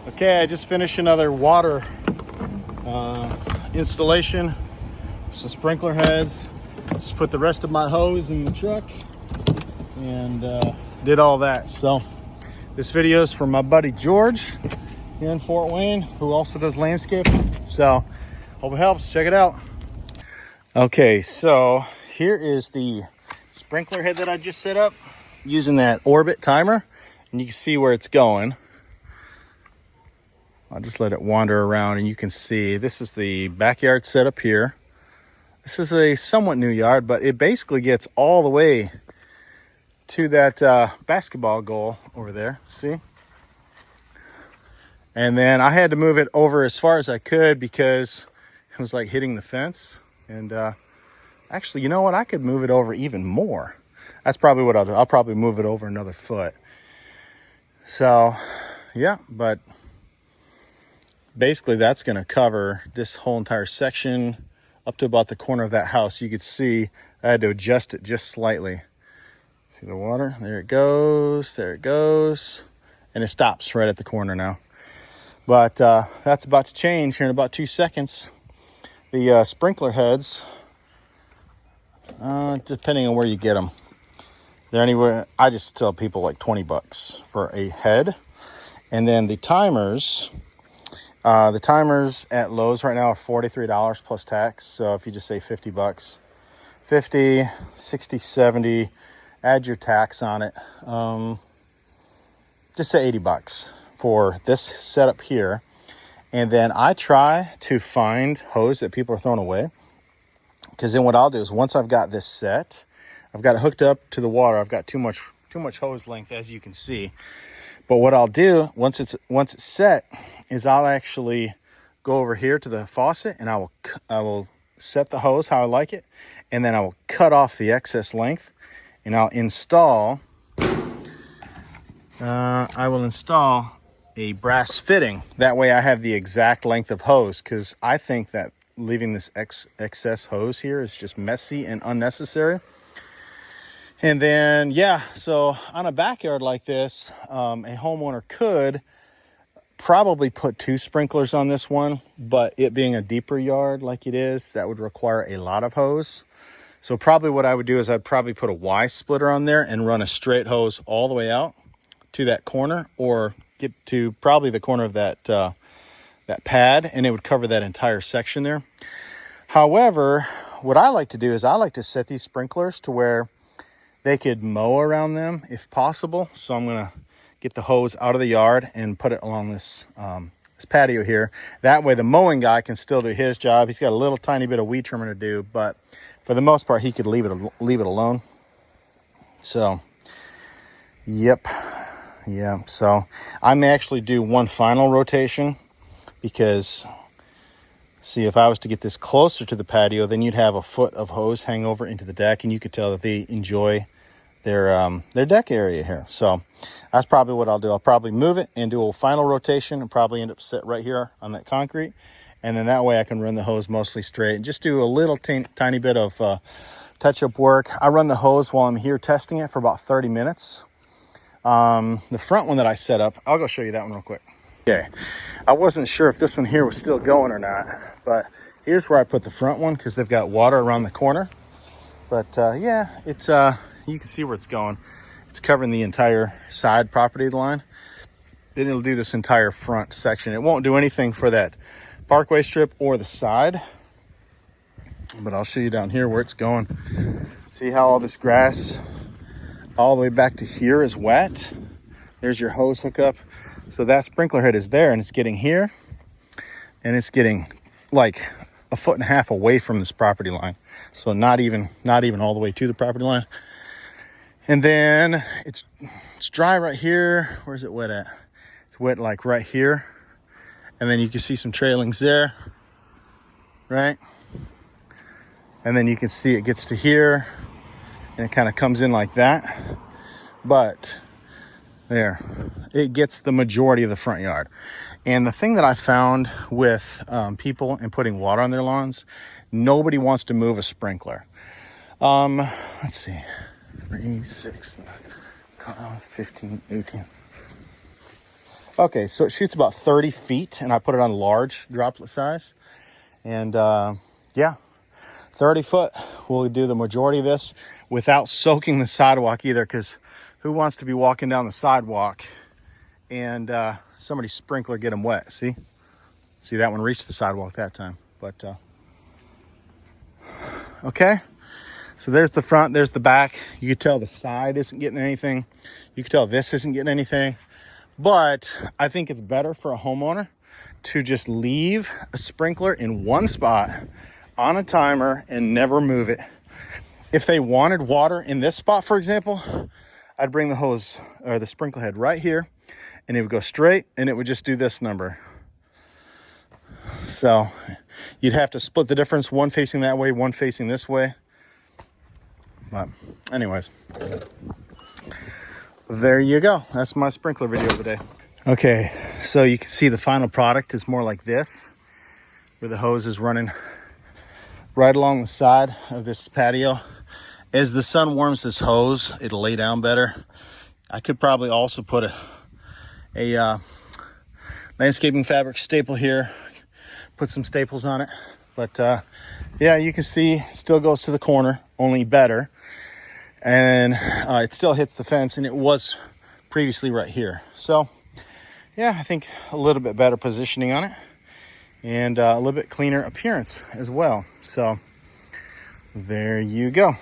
Okay, I just finished another water installation. Some sprinkler heads. Just put the rest of my hose in the truck and did all that. So this video is from my buddy George here in Fort Wayne, who also does landscaping. So hope it helps. Check it out. Okay, so here is the sprinkler head that I just set up using that orbit timer, and you can see where it's going. I'll just let it wander around and you can see this is the backyard setup here. This is a somewhat new yard, but it basically gets all the way to that basketball goal over there, see? And then I had to move it over as far as I could because it was like hitting the fence. And actually, you know what? I could move it over even more. That's probably what I'll do. I'll probably move it over another foot. So, yeah, but basically that's going to cover this whole entire section up to about the corner of that house. You could see I had to adjust it just slightly. See the water? There it goes. There it goes. And it stops right at the corner now. But that's about to change here in about 2 seconds. The sprinkler heads, depending on where you get them, they're anywhere. I just tell people like $20 for a head. And then the timers at Lowe's right now are $43 plus tax. So if you just say $50, 50, 60, 70, add your tax on it. Just say $80 for this setup here. And then I try to find hose that people are throwing away. Because then what I'll do is once I've got this set, I've got it hooked up to the water. I've got too much hose length, as you can see. But what I'll do once it's set is I'll actually go over here to the faucet and I will set the hose how I like it, and then I will cut off the excess length and I'll install a brass fitting. That way I have the exact length of hose, because I think that leaving this excess hose here is just messy and unnecessary. And then, yeah, so on a backyard like this, a homeowner could probably put 2 sprinklers on this one, but it being a deeper yard like it is, that would require a lot of hose. So probably what I would do is I'd probably put a Y splitter on there and run a straight hose all the way out to that corner, or get to probably the corner of that pad, and it would cover that entire section there. However, what I like to do is I like to set these sprinklers to where they could mow around them if possible. So I'm going to get the hose out of the yard and put it along this patio here. That way the mowing guy can still do his job. He's got a little tiny bit of weed trimming to do, but for the most part, he could leave it alone. So, yep. Yeah, so I may actually do one final rotation, because see, if I was to get this closer to the patio, then you'd have a foot of hose hang over into the deck, and you could tell that they enjoy their deck area here. So that's probably what I'll do. I'll probably move it and do a final rotation and probably end up set right here on that concrete. And then that way I can run the hose mostly straight and just do a little tiny bit of touch-up work. I run the hose while I'm here testing it for about 30 minutes. The front one that I set up, I'll go show you that one real quick. Okay, I wasn't sure if this one here was still going or not, but here's where I put the front one, because they've got water around the corner. But yeah, it's you can see where it's going. It's covering the entire side property line. Then it'll do this entire front section. It won't do anything for that parkway strip or the side, but I'll show you down here where it's going. See how all this grass all the way back to here is wet? There's your hose hookup. So that sprinkler head is there, and it's getting here, and it's getting like 1.5 feet away from this property line. So not even all the way to the property line. And then it's dry right here. Where's it wet at? It's wet like right here. And then you can see some trailings there, right? And then you can see it gets to here, and it kind of comes in like that. But there, it gets the majority of the front yard. And the thing that I found with people and putting water on their lawns, nobody wants to move a sprinkler. Let's see, 3, 6, 12, 15, 18. Okay, so it shoots about 30 feet, and I put it on large droplet size. And yeah, 30 foot, we'll do the majority of this without soaking the sidewalk either, because who wants to be walking down the sidewalk and somebody's sprinkler get them wet? See, that one reached the sidewalk that time. But okay, so there's the front, there's the back. You can tell the side isn't getting anything. You can tell this isn't getting anything. But I think it's better for a homeowner to just leave a sprinkler in one spot on a timer and never move it. If they wanted water in this spot, for example, I'd bring the hose or the sprinkler head right here, and it would go straight, and it would just do this number. So you'd have to split the difference, one facing that way, one facing this way. But anyways, there you go. That's my sprinkler video of the day. Okay, so you can see the final product is more like this, where the hose is running right along the side of this patio. As the sun warms this hose, it'll lay down better. I could probably also put a landscaping fabric staple here, put some staples on it. But yeah, you can see it still goes to the corner, only better. And it still hits the fence, and it was previously right here. So yeah, I think a little bit better positioning on it, and a little bit cleaner appearance as well. So there you go.